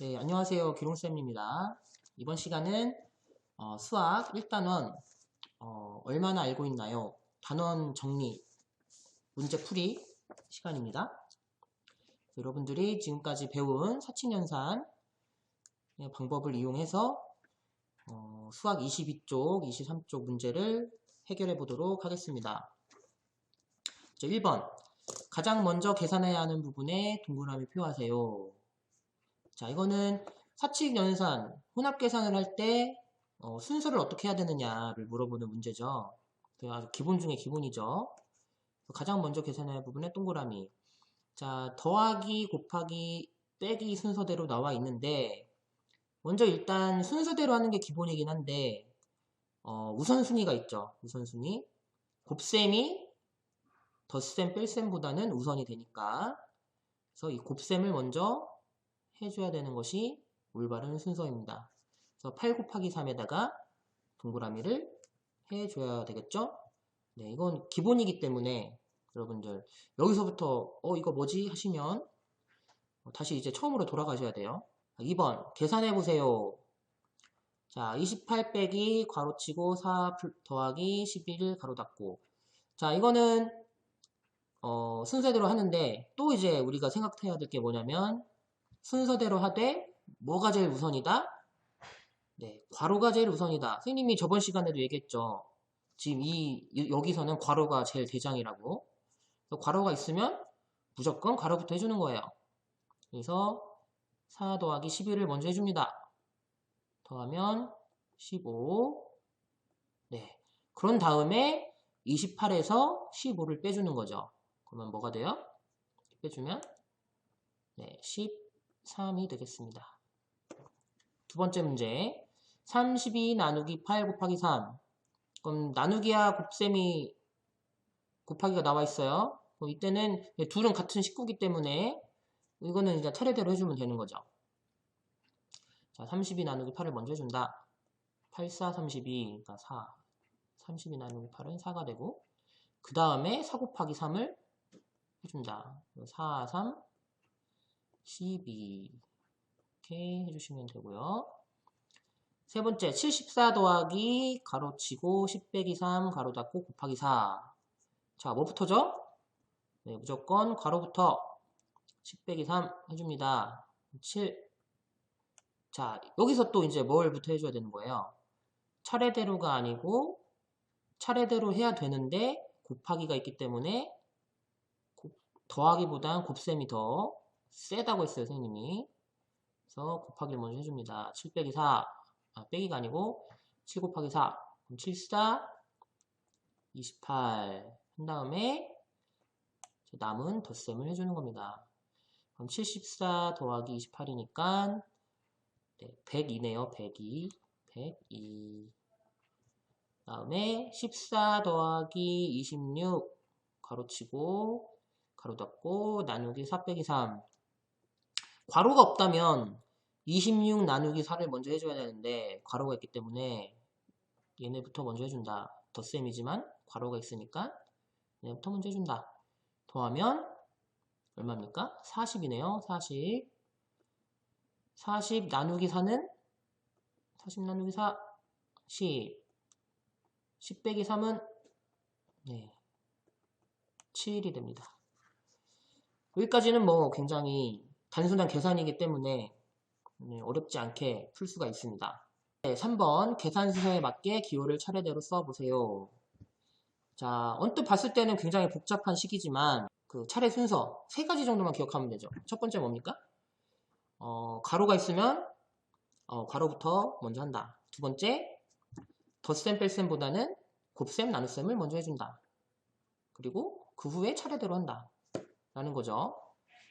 네, 안녕하세요. 기롱쌤입니다. 이번 시간은 수학 1단원 얼마나 알고 있나요? 단원 정리, 문제 풀이 시간입니다. 여러분들이 지금까지 배운 사칙연산 방법을 이용해서 수학 22쪽, 23쪽 문제를 해결해 보도록 하겠습니다. 1번, 가장 먼저 계산해야 하는 부분에 동그라미 표하세요. 자, 이거는 사칙 연산, 혼합 계산을 할 때 순서를 어떻게 해야 되느냐를 물어보는 문제죠. 아주 기본 중에 기본이죠. 가장 먼저 계산해야 할 부분에 동그라미. 자, 더하기, 곱하기, 빼기 순서대로 나와 있는데 먼저 일단 순서대로 하는 게 기본이긴 한데 우선순위가 있죠. 우선순위. 곱셈이 덧셈, 뺄셈보다는 우선이 되니까 그래서 이 곱셈을 먼저 해줘야 되는 것이 올바른 순서입니다. 그래서 8 곱하기 3에다가 동그라미를 해줘야 되겠죠? 네, 이건 기본이기 때문에 여러분들 여기서부터 이거 뭐지? 하시면 다시 이제 처음으로 돌아가셔야 돼요. 2번 계산해보세요. 자, 28 빼기 괄호치고 4 더하기 11 가로 닫고. 자, 이거는 순서대로 하는데 또 이제 우리가 생각해야 될 게 뭐냐면 순서대로 하되 뭐가 제일 우선이다? 네, 괄호가 제일 우선이다. 선생님이 저번 시간에도 얘기했죠. 지금 여기서는 괄호가 제일 대장이라고. 괄호가 있으면 무조건 괄호부터 해주는 거예요. 그래서 4 더하기 11을 먼저 해줍니다. 더하면 15. 네, 그런 다음에 28에서 15를 빼주는 거죠. 그러면 뭐가 돼요? 빼주면 네, 13이 되겠습니다. 두 번째 문제. 32 나누기 8 곱하기 3. 그럼 나누기와 곱셈이 곱하기가 나와 있어요. 그럼 이때는 둘은 같은 식구기 때문에 이거는 이제 차례대로 해주면 되는 거죠. 자, 32 나누기 8을 먼저 해준다. 8, 4, 32, 그러니까 4. 32 나누기 8은 4가 되고 그 다음에 4 곱하기 3을 해준다. 4, 3, 12 이렇게 해주시면 되고요. 세 번째, 74 더하기 가로치고 10 빼기 3 가로 닫고 곱하기 4. 자, 뭐부터죠? 네, 무조건 가로부터 10 빼기 3 해줍니다. 7. 자, 여기서 또 이제 뭘부터 해줘야 되는 거예요? 차례대로가 아니고 차례대로 해야 되는데 곱하기가 있기 때문에 더하기보단 곱셈이 더 세다고 했어요, 선생님이. 그래서 곱하기를 먼저 해줍니다. 7 빼기 4. 빼기가 아니고 7 곱하기 4. 그럼 7, 4, 28. 한 다음에 남은 덧셈을 해주는 겁니다. 그럼 74 더하기 28이니까 102네요. 102. 102. 다음에 14 더하기 26 가로치고 가로 닫고 나누기 4 빼기 3. 괄호가 없다면 26 나누기 4를 먼저 해줘야 되는데 괄호가 있기 때문에 얘네부터 먼저 해준다. 덧셈이지만 괄호가 있으니까 얘네부터 먼저 해준다. 더하면 얼마입니까? 40이네요. 40. 40 나누기 4는 40 나누기 4 10. 10 빼기 3은 7이 됩니다. 여기까지는 뭐 굉장히 단순한 계산이기 때문에 어렵지 않게 풀 수가 있습니다. 네, 3번 계산 순서에 맞게 기호를 차례대로 써보세요. 자, 언뜻 봤을 때는 굉장히 복잡한 식이지만 그 차례 순서 3가지 정도만 기억하면 되죠. 첫 번째 뭡니까? 가로가 있으면 가로부터 먼저 한다. 두 번째, 덧셈 뺄셈보다는 곱셈 나눗셈을 먼저 해준다. 그리고 그 후에 차례대로 한다 라는 거죠.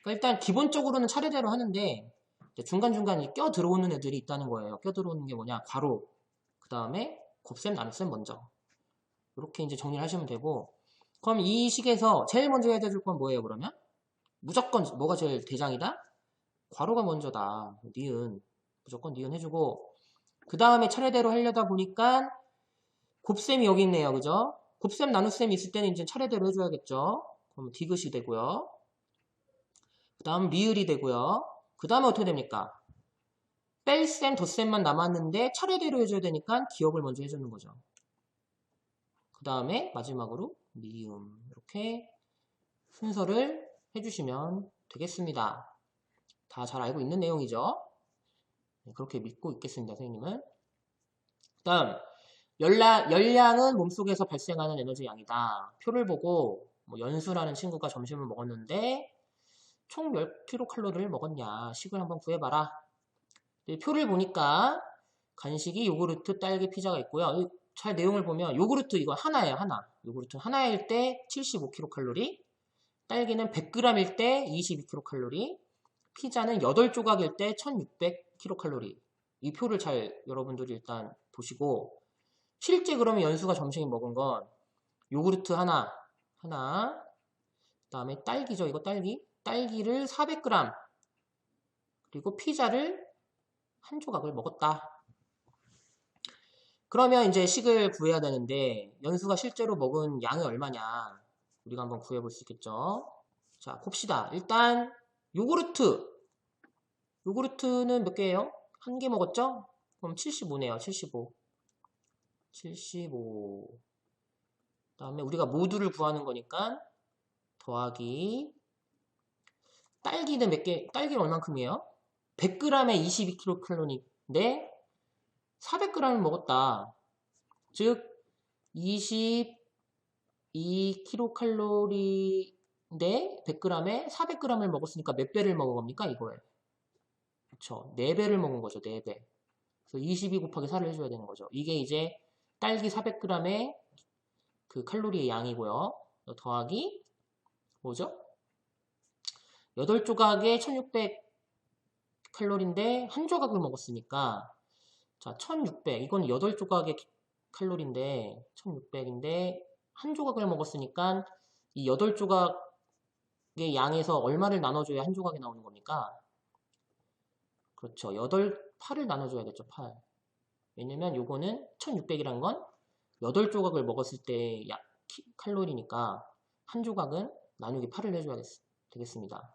그러니까 일단 기본적으로는 차례대로 하는데 중간중간 껴 들어오는 애들이 있다는 거예요. 껴 들어오는 게 뭐냐? 괄호, 그 다음에 곱셈 나눗셈 먼저. 이렇게 이제 정리를 하시면 되고, 그럼 이 식에서 제일 먼저 해야 될 건 뭐예요, 그러면? 무조건 뭐가 제일 대장이다? 괄호가 먼저다. 니은. 무조건 니은 해주고, 그 다음에 차례대로 하려다 보니까 곱셈이 여기 있네요. 그죠? 곱셈 나눗셈이 있을 때는 이제 차례대로 해줘야겠죠? 그럼 디귿이 되고요. 그 다음 리을이 되고요. 그 다음에 어떻게 됩니까? 뺄셈, 덧셈만 남았는데 차례대로 해줘야 되니까 기억을 먼저 해주는 거죠. 그 다음에 마지막으로 미음 이렇게 순서를 해주시면 되겠습니다. 다 잘 알고 있는 내용이죠. 네, 그렇게 믿고 있겠습니다, 선생님은. 다음 열량은 몸속에서 발생하는 에너지 양이다. 표를 보고 뭐 연수라는 친구가 점심을 먹었는데 총 몇 킬로칼로리를 먹었냐 식을 한번 구해봐라. 표를 보니까 간식이 요구르트, 딸기, 피자가 있고요. 잘 내용을 보면 요구르트 이거 하나예요. 하나. 요구르트 하나일 때 75kcal, 딸기는 100g일 때 22kcal, 피자는 8조각일 때 1600kcal. 이 표를 잘 여러분들이 일단 보시고 실제 그러면 연수가 점심에 먹은 건 요구르트 하나, 그 다음에 딸기죠. 이거 딸기를 400g, 그리고 피자를 한 조각을 먹었다. 그러면 이제 식을 구해야 되는데 연수가 실제로 먹은 양이 얼마냐 우리가 한번 구해볼 수 있겠죠. 자, 봅시다. 일단 요구르트는 몇 개예요? 한 개 먹었죠? 그럼 75네요. 75. 그 다음에 우리가 모두를 구하는 거니까 더하기 딸기는 몇 개? 딸기는 얼만큼이에요? 100g에 22kcal인데 400g을 먹었다. 즉 22kcal인데 100g에 400g을 먹었으니까 몇 배를 먹은 겁니까? 이거에. 그쵸. 4배를 먹은 거죠. 4배. 그래서 22 곱하기 4를 해줘야 되는 거죠. 이게 이제 딸기 400g의 그 칼로리의 양이고요. 더하기 뭐죠? 8조각에 1600칼로리인데 한 조각을 먹었으니까 자, 1600. 이건 8조각의 칼로리인데 1600인데 한 조각을 먹었으니까 이 8조각의 양에서 얼마를 나눠줘야 한 조각이 나오는 겁니까? 그렇죠. 8을 나눠줘야겠죠. 8. 왜냐면 요거는 1600이란 건 8조각을 먹었을 때 칼로리니까 한 조각은 나누기 8을 해줘야 되겠습니다.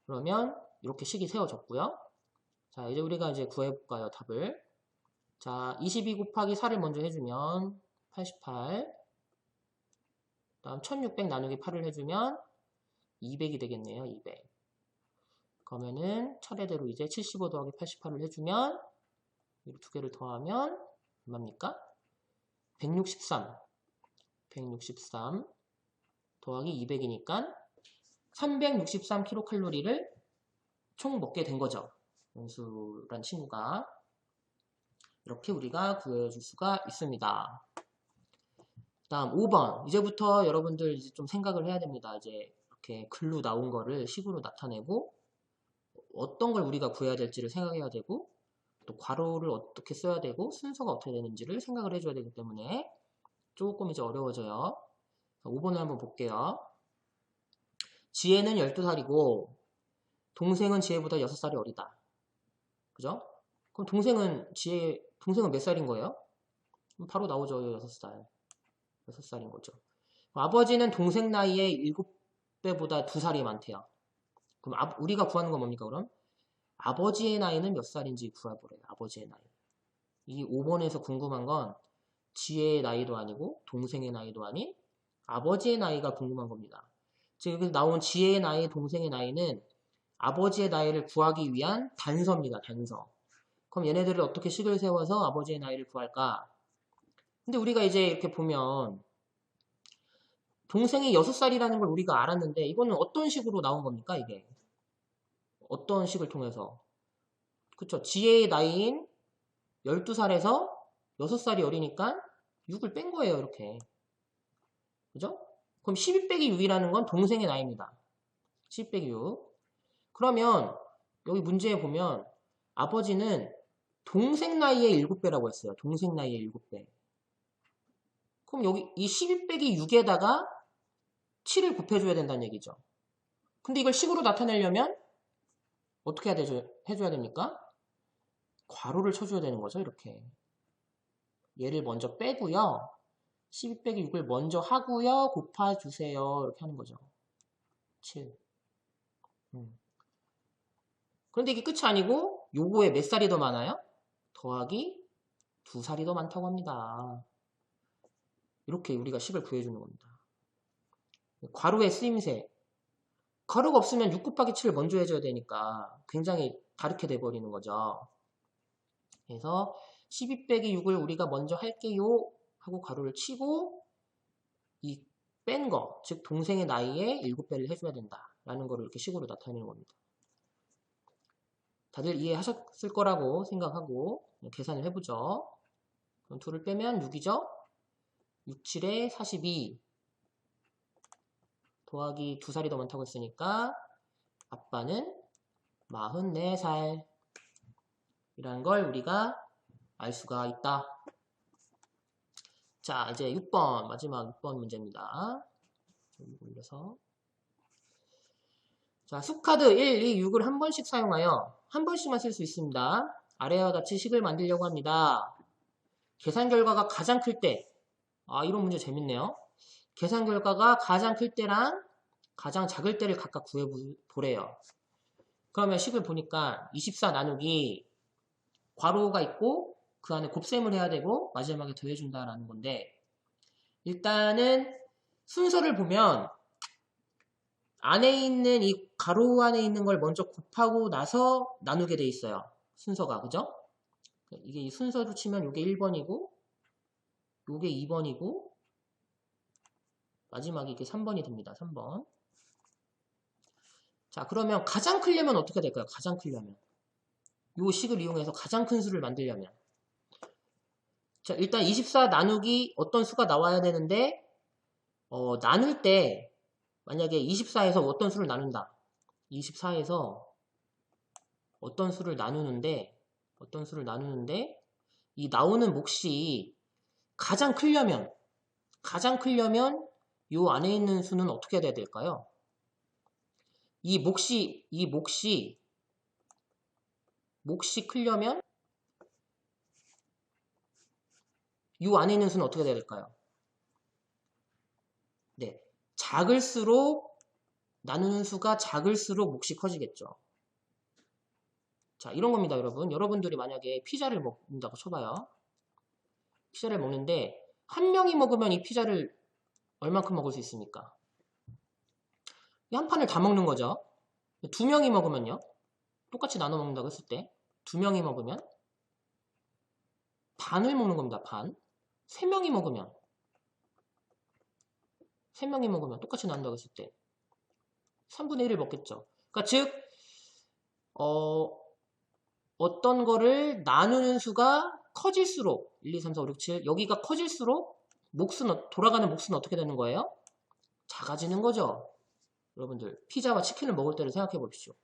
그러면 이렇게 식이 세워졌고요. 자, 이제 우리가 이제 구해볼까요, 답을. 자, 22 곱하기 4를 먼저 해주면 88. 다음 1600 나누기 8을 해주면 200이 되겠네요, 200. 그러면은 차례대로 이제 75 더하기 88을 해주면 이 두 개를 더하면 얼마입니까? 163. 163 더하기 200이니까 363kcal를 총 먹게 된 거죠. 연수란 친구가. 이렇게 우리가 구해줄 수가 있습니다. 다음 5번. 이제부터 여러분들 이제 좀 생각을 해야 됩니다. 이제 이렇게 글로 나온 거를 식으로 나타내고 어떤 걸 우리가 구해야 될지를 생각해야 되고 또 괄호를 어떻게 써야 되고 순서가 어떻게 되는지를 생각을 해줘야 되기 때문에 조금 이제 어려워져요. 5번을 한번 볼게요. 지혜는 12살이고 동생은 지혜보다 6살이 어리다. 그죠? 그럼 동생은 몇 살인 거예요? 바로 나오죠. 6살. 6살인 거죠. 아버지는 동생 나이에 7배보다 2살이 많대요. 그럼 우리가 구하는 건 뭡니까, 그럼? 아버지의 나이는 몇 살인지 구해보래요. 아버지의 나이. 이 5번에서 궁금한 건 지혜의 나이도 아니고 동생의 나이도 아닌 아버지의 나이가 궁금한 겁니다. 지금 여기서 나온 지혜의 나이, 동생의 나이는 아버지의 나이를 구하기 위한 단서입니다. 단서. 그럼 얘네들을 어떻게 식을 세워서 아버지의 나이를 구할까? 근데 우리가 이제 이렇게 보면 동생이 6살이라는 걸 우리가 알았는데 이거는 어떤 식으로 나온 겁니까? 이게 어떤 식을 통해서? 그쵸? 지혜의 나이인 12살에서 6살이 어리니까 6을 뺀 거예요. 이렇게. 그죠? 그럼 12 빼기 6이라는 건 동생의 나이입니다. 12 빼기 6. 그러면 여기 문제에 보면 아버지는 동생 나이의 7배라고 했어요. 동생 나이의 7배. 그럼 여기 이 12 빼기 6에다가 7을 곱해줘야 된다는 얘기죠. 근데 이걸 식으로 나타내려면 어떻게 해줘야 됩니까? 괄호를 쳐줘야 되는 거죠. 이렇게. 얘를 먼저 빼고요. 12 빼기 6을 먼저 하고요. 곱해주세요. 이렇게 하는 거죠. 7. 그런데 이게 끝이 아니고 요거에 몇 살이 더 많아요? 더하기 2살이 더 많다고 합니다. 이렇게 우리가 식을 구해주는 겁니다. 괄호의 쓰임새. 괄호가 없으면 6 곱하기 7을 먼저 해줘야 되니까 굉장히 다르게 돼버리는 거죠. 그래서 12 빼기 6을 우리가 먼저 할게요 하고 괄호를 치고 이 뺀 거, 즉 동생의 나이에 7배를 해줘야 된다라는 거를 이렇게 식으로 나타내는 겁니다. 다들 이해하셨을 거라고 생각하고 계산을 해보죠. 그럼 2를 빼면 6이죠? 6, 7에 42 더하기 2살이 더 많다고 했으니까 아빠는 44살 이라는 걸 우리가 알 수가 있다. 자, 이제 6번 마지막 6번 문제입니다. 여기 올려서 자, 수카드 1, 2, 6을 한 번씩 사용하여 한 번씩만 쓸 수 있습니다. 아래와 같이 식을 만들려고 합니다. 계산 결과가 가장 클 때, 이런 문제 재밌네요. 계산 결과가 가장 클 때랑 가장 작을 때를 각각 구해보래요. 그러면 식을 보니까 24 나누기 괄호가 있고 그 안에 곱셈을 해야 되고 마지막에 더해준다라는 건데 일단은 순서를 보면 안에 있는 이 가로 안에 있는 걸 먼저 곱하고 나서 나누게 돼 있어요. 순서가, 그죠? 이게 이 순서로 치면 이게 1번이고 이게 2번이고 마지막에 이게 3번이 됩니다. 3번. 자, 그러면 가장 크려면 어떻게 될까요? 가장 크려면. 이 식을 이용해서 가장 큰 수를 만들려면. 자, 일단 24 나누기 어떤 수가 나와야 되는데 나눌 때 만약에 24에서 어떤 수를 나눈다. 24에서 어떤 수를 나누는데 이 나오는 몫이 가장 크려면 요 안에 있는 수는 어떻게 돼야 될까요? 이 몫이 크려면 요 안에 있는 수는 어떻게 돼야 될까요? 네, 작을수록 나누는 수가 작을수록 몫이 커지겠죠. 자, 이런 겁니다, 여러분. 여러분들이 만약에 피자를 먹는다고 쳐봐요. 피자를 먹는데 한 명이 먹으면 이 피자를 얼만큼 먹을 수 있습니까? 이 한 판을 다 먹는 거죠. 2명이 먹으면요. 똑같이 나눠 먹는다고 했을 때 2명이 먹으면 반을 먹는 겁니다. 반. 3명이 먹으면 똑같이 나눈다고 했을 때 3분의 1을 먹겠죠. 그러니까 즉 어떤 거를 나누는 수가 커질수록 1, 2, 3, 4, 5, 6, 7 여기가 커질수록 돌아가는 몫은 어떻게 되는 거예요? 작아지는 거죠. 여러분들 피자와 치킨을 먹을 때를 생각해 보십시오.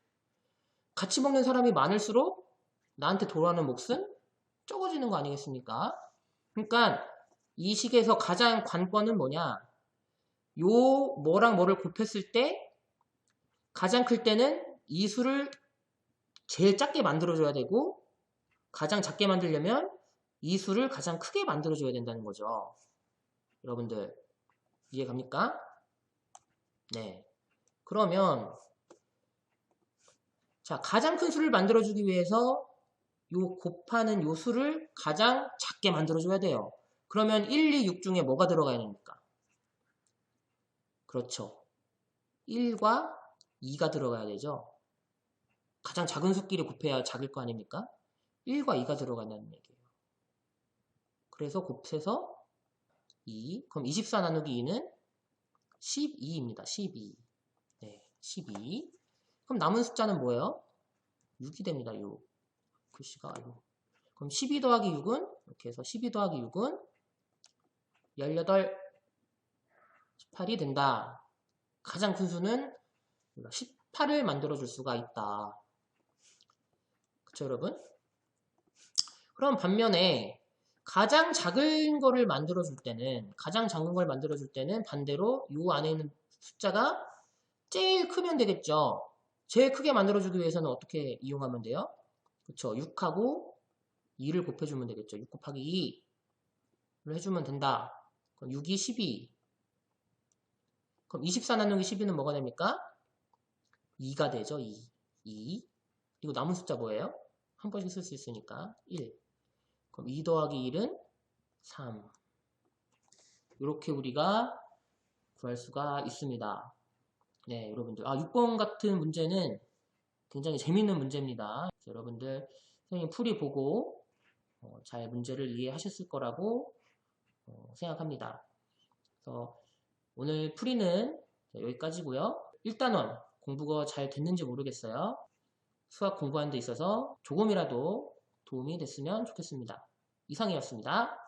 같이 먹는 사람이 많을수록 나한테 돌아오는 몫은 적어지는 거 아니겠습니까? 그러니까 이 식에서 가장 관건은 뭐냐? 요 뭐랑 뭐를 곱했을 때 가장 클 때는 이 수를 제일 작게 만들어줘야 되고 가장 작게 만들려면 이 수를 가장 크게 만들어줘야 된다는 거죠. 여러분들 이해 갑니까? 네. 그러면 자, 가장 큰 수를 만들어주기 위해서 요 곱하는 요 수를 가장 작게 만들어줘야 돼요. 그러면 1, 2, 6 중에 뭐가 들어가야 됩니까? 그렇죠. 1과 2가 들어가야 되죠. 가장 작은 수끼리 곱해야 작을 거 아닙니까? 1과 2가 들어간다는 얘기예요. 그래서 곱해서 2. 그럼 24 나누기 2는 12입니다. 12. 네, 12. 그럼 남은 숫자는 뭐예요? 6이 됩니다. 6. 글씨가 6. 그럼 12 더하기 6은 이렇게 해서 12 더하기 6은 18, 18이 된다. 가장 큰 수는 18을 만들어줄 수가 있다. 그쵸, 여러분? 그럼 반면에 가장 작은 거를 만들어줄 때는 반대로 이 안에 있는 숫자가 제일 크면 되겠죠. 제일 크게 만들어주기 위해서는 어떻게 이용하면 돼요? 그쵸, 6하고 2를 곱해주면 되겠죠. 6 곱하기 2를 해주면 된다. 그럼 6이 12. 그럼 24 나누기 12는 뭐가 됩니까? 2가 되죠. 2. 그리고 남은 숫자 뭐예요? 한 번씩 쓸 수 있으니까 1. 그럼 2 더하기 1은 3. 이렇게 우리가 구할 수가 있습니다. 네, 여러분들. 6번 같은 문제는 굉장히 재밌는 문제입니다. 여러분들 선생님 풀이 보고 잘 문제를 이해하셨을 거라고 생각합니다. 그래서 오늘 풀이는 여기까지고요. 1단원 공부가 잘 됐는지 모르겠어요. 수학 공부하는 데 있어서 조금이라도 도움이 됐으면 좋겠습니다. 이상이었습니다.